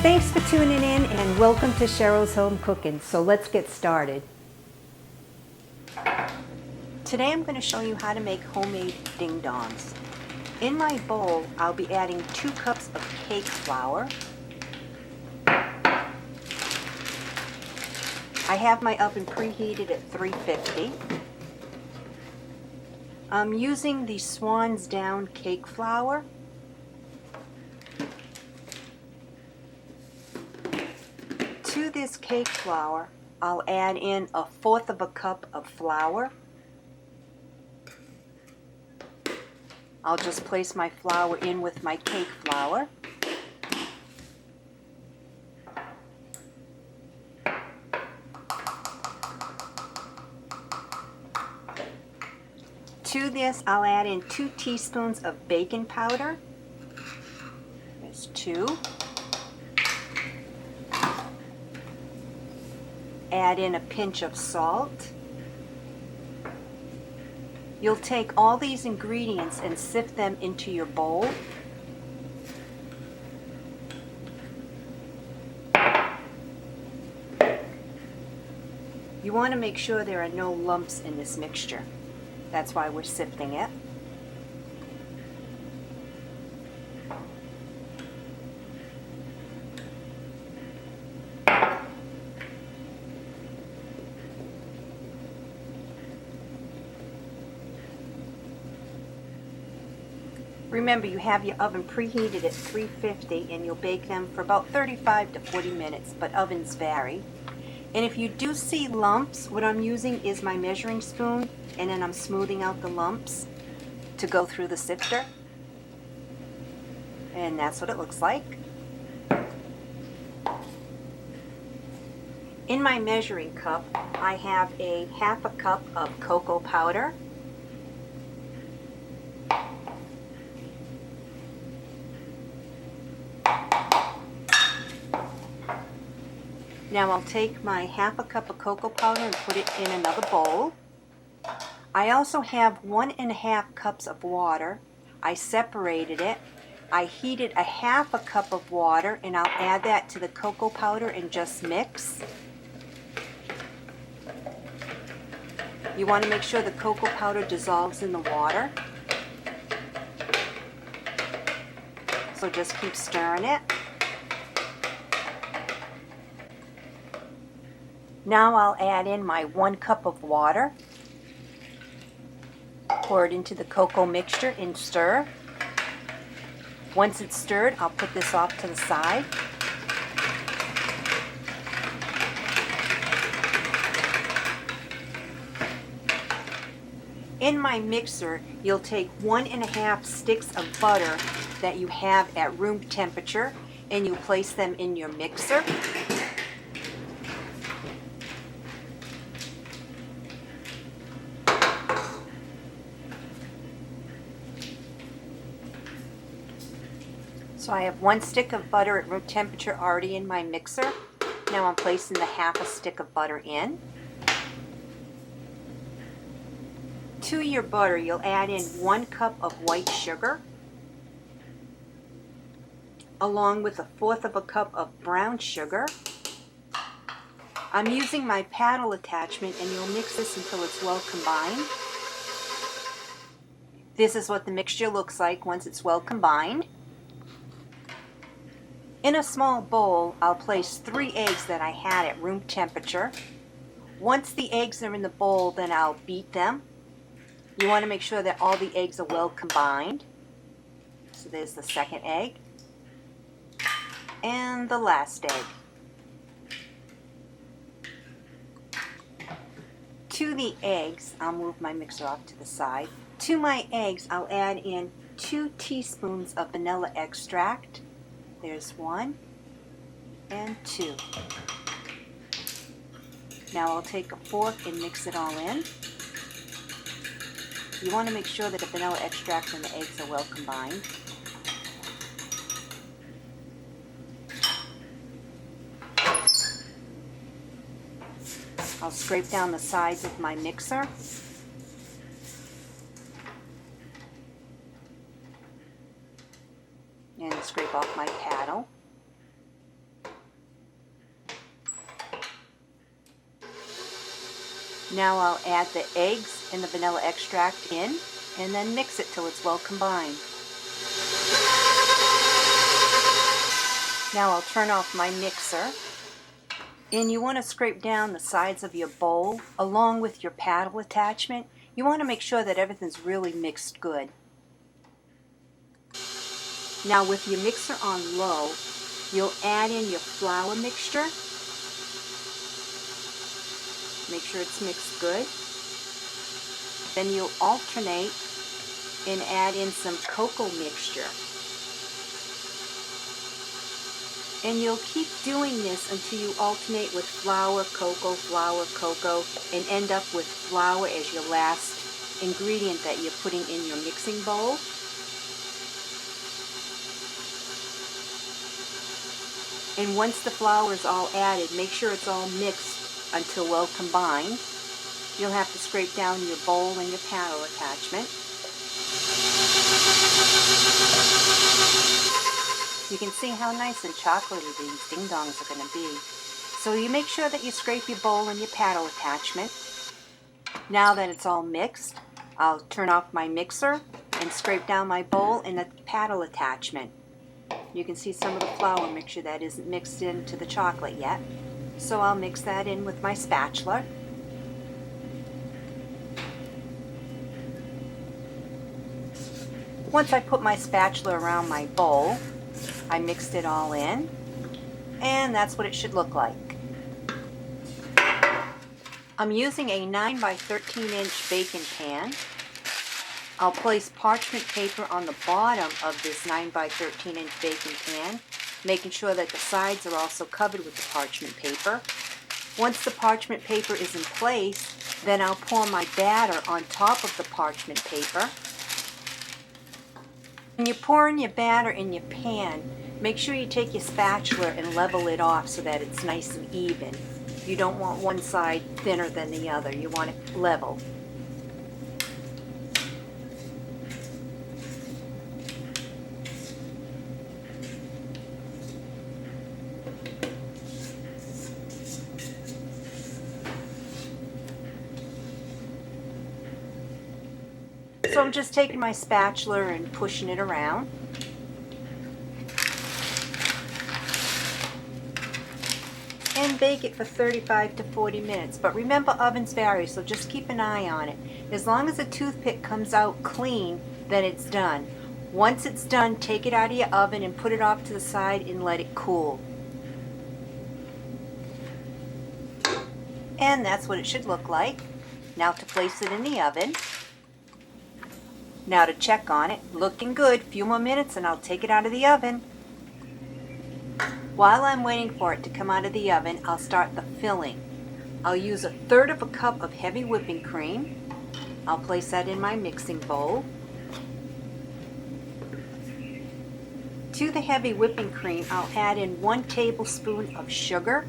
Thanks for tuning in and welcome to Cheryl's Home Cooking. So let's get started. Today I'm going to show you how to make homemade ding-dongs. In my bowl, I'll be adding 2 cups of cake flour. I have my oven preheated at 350. I'm using the Swan's Down cake flour. To this cake flour, I'll add in 1/4 of a cup of flour. I'll just place my flour in with my cake flour. To this, I'll add in 2 teaspoons of baking powder. There's 2. Add in a pinch of salt. You'll take all these ingredients and sift them into your bowl. You want to make sure there are no lumps in this mixture. That's why we're sifting it. Remember, you have your oven preheated at 350 and you'll bake them for about 35 to 40 minutes, but ovens vary. And if you do see lumps, what I'm using is my measuring spoon, and then I'm smoothing out the lumps to go through the sifter. And that's what it looks like. In my measuring cup, I have a 1/2 cup of cocoa powder. Now I'll take my 1/2 cup of cocoa powder and put it in another bowl. I also have 1½ cups of water. I separated it. I heated a 1/2 cup of water, and I'll add that to the cocoa powder and just mix. You want to make sure the cocoa powder dissolves in the water. So just keep stirring it. Now I'll add in my 1 cup of water. Pour it into the cocoa mixture and stir. Once it's stirred, I'll put this off to the side. In my mixer, you'll take 1½ sticks of butter that you have at room temperature, and you place them in your mixer. So I have 1 stick of butter at room temperature already in my mixer. Now I'm placing the 1/2 stick of butter in. To your butter, you'll add in 1 cup of white sugar, along with 1/4 cup of brown sugar. I'm using my paddle attachment, and you'll mix this until it's well combined. This is what the mixture looks like once it's well combined. In a small bowl, I'll place 3 eggs that I had at room temperature. Once the eggs are in the bowl, then I'll beat them. You want to make sure that all the eggs are well combined. So there's the second egg. And the last egg. To the eggs, I'll move my mixer off to the side. To my eggs, I'll add in 2 teaspoons of vanilla extract. There's 1 and 2. Now I'll take a fork and mix it all in. You want to make sure that the vanilla extract and the eggs are well combined. I'll scrape down the sides of my mixer. And scrape off my paddle. Now I'll add the eggs and the vanilla extract in and then mix it till it's well combined. Now I'll turn off my mixer, and you want to scrape down the sides of your bowl along with your paddle attachment. You want to make sure that everything's really mixed good. Now with your mixer on low, you'll add in your flour mixture. Make sure it's mixed good. Then you'll alternate and add in some cocoa mixture. And you'll keep doing this until you alternate with flour, cocoa, and end up with flour as your last ingredient that you're putting in your mixing bowl. And once the flour is all added, make sure it's all mixed until well combined. You'll have to scrape down your bowl and your paddle attachment. You can see how nice and chocolatey these ding-dongs are going to be. So you make sure that you scrape your bowl and your paddle attachment. Now that it's all mixed, I'll turn off my mixer and scrape down my bowl and the paddle attachment. You can see some of the flour mixture that isn't mixed into the chocolate yet. So I'll mix that in with my spatula. Once I put my spatula around my bowl, I mixed it all in, and that's what it should look like. I'm using a 9 by 13 inch baking pan. I'll place parchment paper on the bottom of this 9 by 13 inch baking pan, making sure that the sides are also covered with the parchment paper. Once the parchment paper is in place, then I'll pour my batter on top of the parchment paper. When you're pouring your batter in your pan, make sure you take your spatula and level it off so that it's nice and even. You don't want one side thinner than the other. You want it level. So I'm just taking my spatula and pushing it around. And bake it for 35 to 40 minutes. But remember, ovens vary, so just keep an eye on it. As long as the toothpick comes out clean, then it's done. Once it's done, take it out of your oven and put it off to the side and let it cool. And that's what it should look like. Now to place it in the oven. Now to check on it, looking good. A few more minutes and I'll take it out of the oven. While I'm waiting for it to come out of the oven, I'll start the filling. I'll use 1/3 cup of heavy whipping cream. I'll place that in my mixing bowl. To the heavy whipping cream, I'll add in 1 tablespoon of sugar.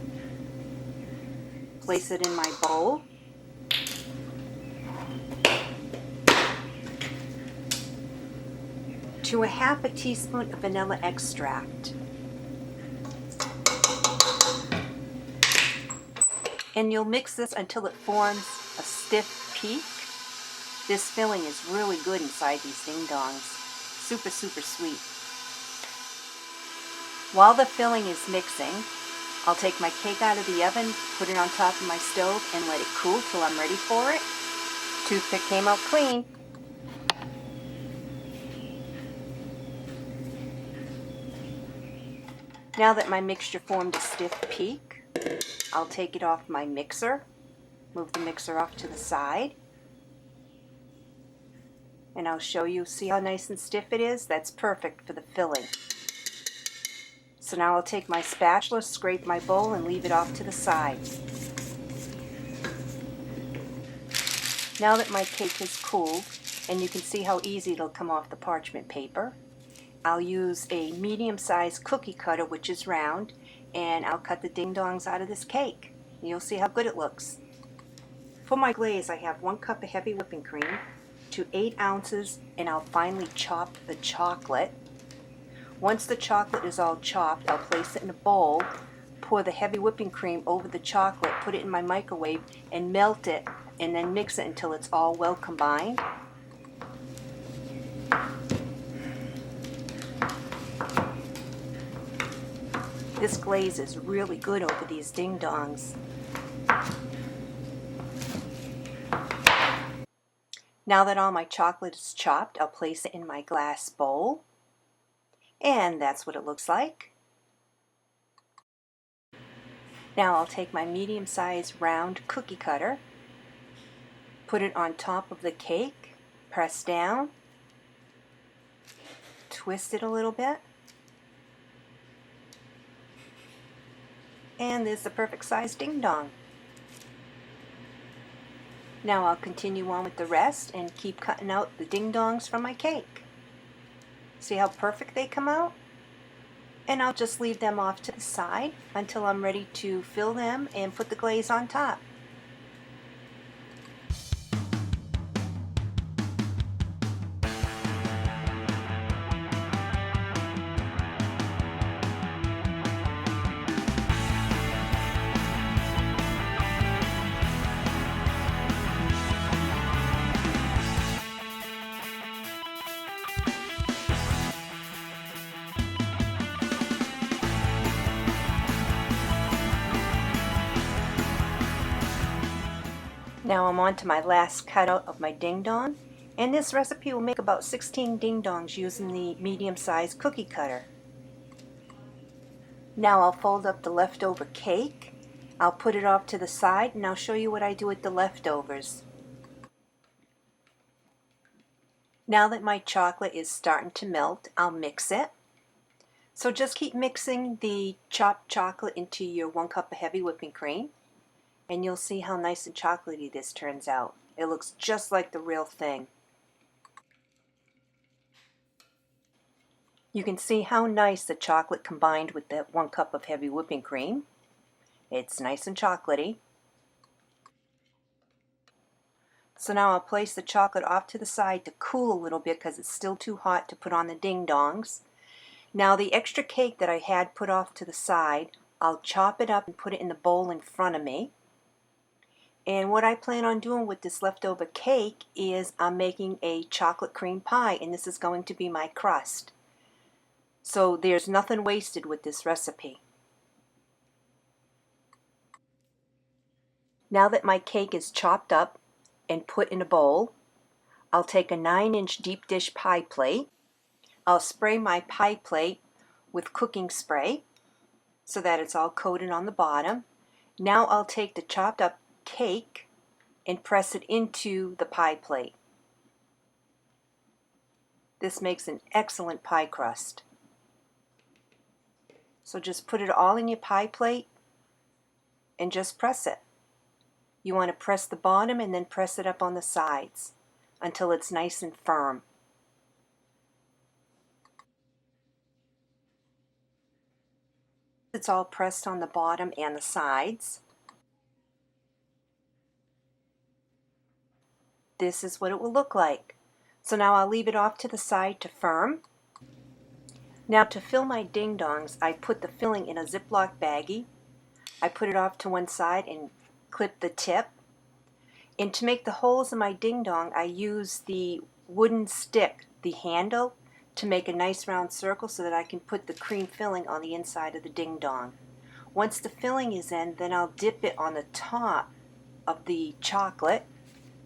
Place it in my bowl. To 1/2 teaspoon of vanilla extract. And you'll mix this until it forms a stiff peak. This filling is really good inside these ding-dongs. Super, super sweet. While the filling is mixing, I'll take my cake out of the oven, put it on top of my stove, and let it cool till I'm ready for it. Toothpick came out clean. Now that my mixture formed a stiff peak, I'll take it off my mixer, move the mixer off to the side, and I'll show you, see how nice and stiff it is? That's perfect for the filling. So now I'll take my spatula, scrape my bowl, and leave it off to the side. Now that my cake is cooled, and you can see how easy it'll come off the parchment paper, I'll use a medium-sized cookie cutter, which is round, and I'll cut the ding-dongs out of this cake. You'll see how good it looks. For my glaze, I have 1 cup of heavy whipping cream to 8 ounces, and I'll finely chop the chocolate. Once the chocolate is all chopped, I'll place it in a bowl, pour the heavy whipping cream over the chocolate, put it in my microwave, and melt it and then mix it until it's all well combined. This glaze is really good over these ding-dongs. Now that all my chocolate is chopped, I'll place it in my glass bowl. And that's what it looks like. Now I'll take my medium-sized round cookie cutter, put it on top of the cake, press down, twist it a little bit, and there's the perfect size ding-dong. Now I'll continue on with the rest and keep cutting out the ding-dongs from my cake. See how perfect they come out? And I'll just leave them off to the side until I'm ready to fill them and put the glaze on top. Now I'm on to my last cutout of my ding-dong, and this recipe will make about 16 ding-dongs using the medium-sized cookie cutter. Now I'll fold up the leftover cake, I'll put it off to the side, and I'll show you what I do with the leftovers. Now that my chocolate is starting to melt, I'll mix it. So just keep mixing the chopped chocolate into your 1 cup of heavy whipping cream, and you'll see how nice and chocolatey this turns out. It looks just like the real thing. You can see how nice the chocolate combined with that 1 cup of heavy whipping cream. It's nice and chocolatey. So now I'll place the chocolate off to the side to cool a little bit because it's still too hot to put on the ding-dongs. Now the extra cake that I had put off to the side, I'll chop it up and put it in the bowl in front of me. And what I plan on doing with this leftover cake is I'm making a chocolate cream pie, and this is going to be my crust. So there's nothing wasted with this recipe. Now that my cake is chopped up and put in a bowl, I'll take a 9-inch deep dish pie plate. I'll spray my pie plate with cooking spray so that it's all coated on the bottom. Now I'll take the chopped up cake and press it into the pie plate. This makes an excellent pie crust. So just put it all in your pie plate and just press it. You want to press the bottom and then press it up on the sides until it's nice and firm. It's all pressed on the bottom and the sides. This is what it will look like. So now I'll leave it off to the side to firm. Now to fill my ding-dongs, I put the filling in a Ziploc baggie. I put it off to one side and clip the tip. And to make the holes in my ding-dong, I use the wooden stick, the handle, to make a nice round circle so that I can put the cream filling on the inside of the ding-dong. Once the filling is in, then I'll dip it on the top of the chocolate,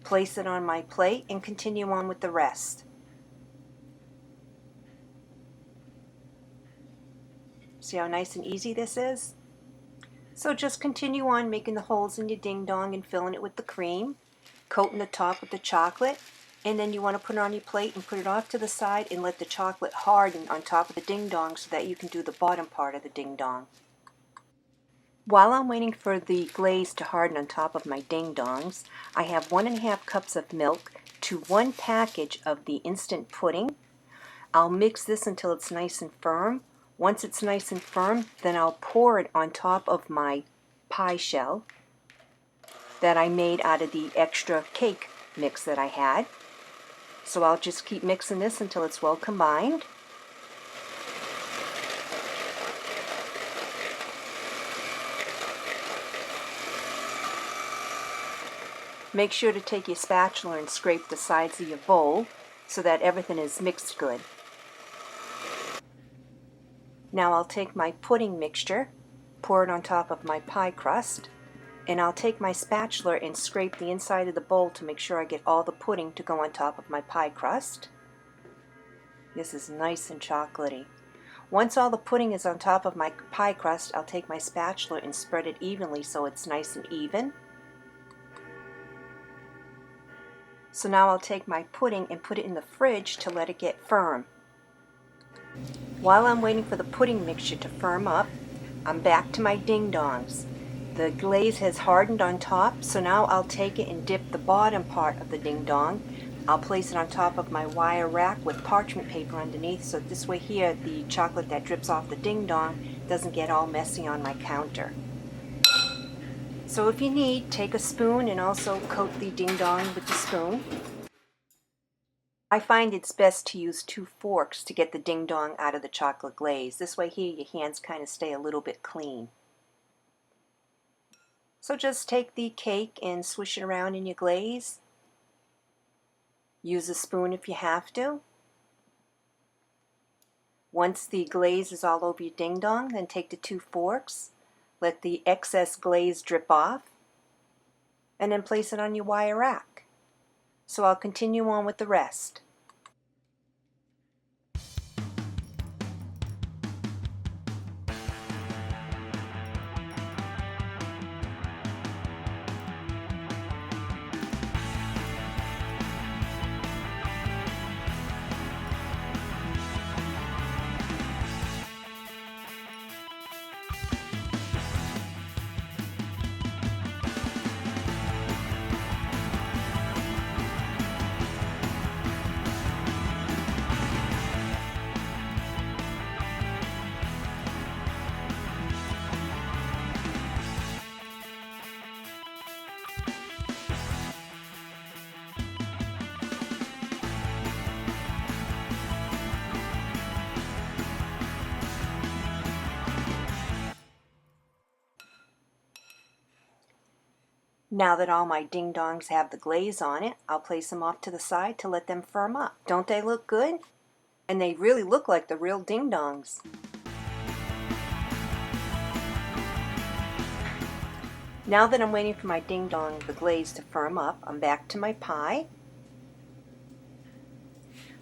place it on my plate, and continue on with the rest. See how nice and easy this is? So just continue on making the holes in your ding-dong and filling it with the cream, coating the top with the chocolate, and then you want to put it on your plate and put it off to the side and let the chocolate harden on top of the ding-dong so that you can do the bottom part of the ding-dong. While I'm waiting for the glaze to harden on top of my ding-dongs, I have 1½ cups of milk to 1 package of the instant pudding. I'll mix this until it's nice and firm. Once it's nice and firm, then I'll pour it on top of my pie shell that I made out of the extra cake mix that I had. So I'll just keep mixing this until it's well combined. Make sure to take your spatula and scrape the sides of your bowl so that everything is mixed good. Now I'll take my pudding mixture, pour it on top of my pie crust, and I'll take my spatula and scrape the inside of the bowl to make sure I get all the pudding to go on top of my pie crust. This is nice and chocolatey. Once all the pudding is on top of my pie crust, I'll take my spatula and spread it evenly so it's nice and even. So now I'll take my pudding and put it in the fridge to let it get firm. While I'm waiting for the pudding mixture to firm up, I'm back to my ding-dongs. The glaze has hardened on top, so now I'll take it and dip the bottom part of the ding-dong. I'll place it on top of my wire rack with parchment paper underneath, so this way here the chocolate that drips off the ding-dong doesn't get all messy on my counter. So if you need, take a spoon and also coat the ding-dong with the spoon. I find it's best to use 2 forks to get the ding-dong out of the chocolate glaze. This way here your hands kind of stay a little bit clean. So just take the cake and swish it around in your glaze. Use a spoon if you have to. Once the glaze is all over your ding-dong, then take the 2 forks, let the excess glaze drip off, and then place it on your wire rack. So I'll continue on with the rest. Now that all my ding-dongs have the glaze on it, I'll place them off to the side to let them firm up. Don't they look good? And they really look like the real ding-dongs. Now that I'm waiting for my ding-dong, the glaze to firm up, I'm back to my pie.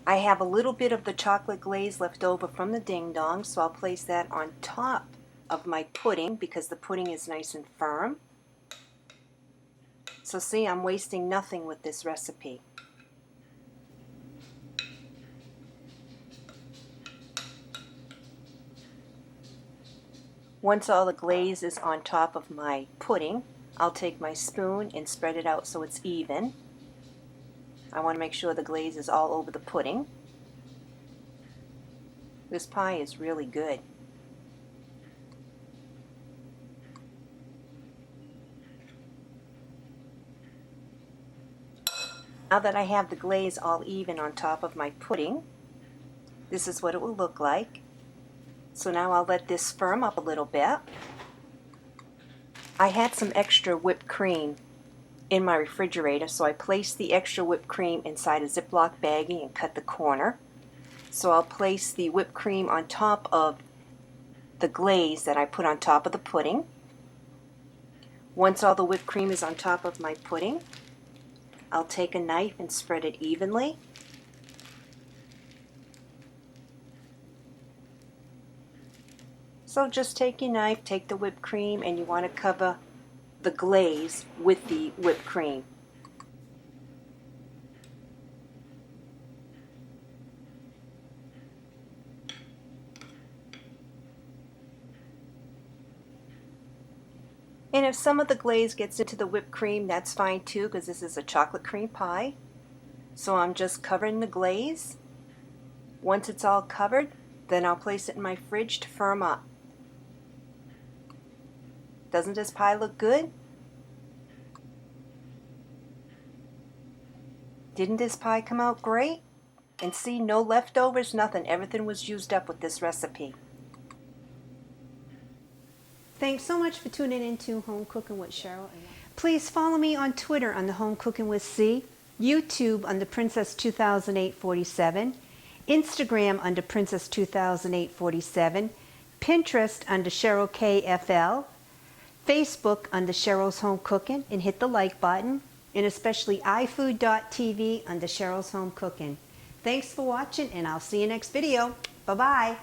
I have a little bit of the chocolate glaze left over from the ding-dong, so I'll place that on top of my pudding because the pudding is nice and firm. So see, I'm wasting nothing with this recipe. Once all the glaze is on top of my pudding, I'll take my spoon and spread it out so it's even. I want to make sure the glaze is all over the pudding. This pie is really good. Now that I have the glaze all even on top of my pudding, this is what it will look like. So now I'll let this firm up a little bit. I had some extra whipped cream in my refrigerator, so I placed the extra whipped cream inside a Ziploc baggie and cut the corner. So I'll place the whipped cream on top of the glaze that I put on top of the pudding. Once all the whipped cream is on top of my pudding, I'll take a knife and spread it evenly. So just take your knife, take the whipped cream, and you want to cover the glaze with the whipped cream. And if some of the glaze gets into the whipped cream, that's fine too, because this is a chocolate cream pie. So I'm just covering the glaze. Once it's all covered, then I'll place it in my fridge to firm up. Doesn't this pie look good? Didn't this pie come out great? And see, no leftovers, nothing. Everything was used up with this recipe. Thanks so much for tuning in to Home Cooking with Cheryl. Please follow me on Twitter on the Home Cooking with C, YouTube under Princess 200847, Instagram under Princess 200847, Pinterest under Cheryl KFL, Facebook under Cheryl's Home Cooking, and hit the like button, and especially iFood.tv under Cheryl's Home Cooking. Thanks for watching, and I'll see you next video. Bye-bye.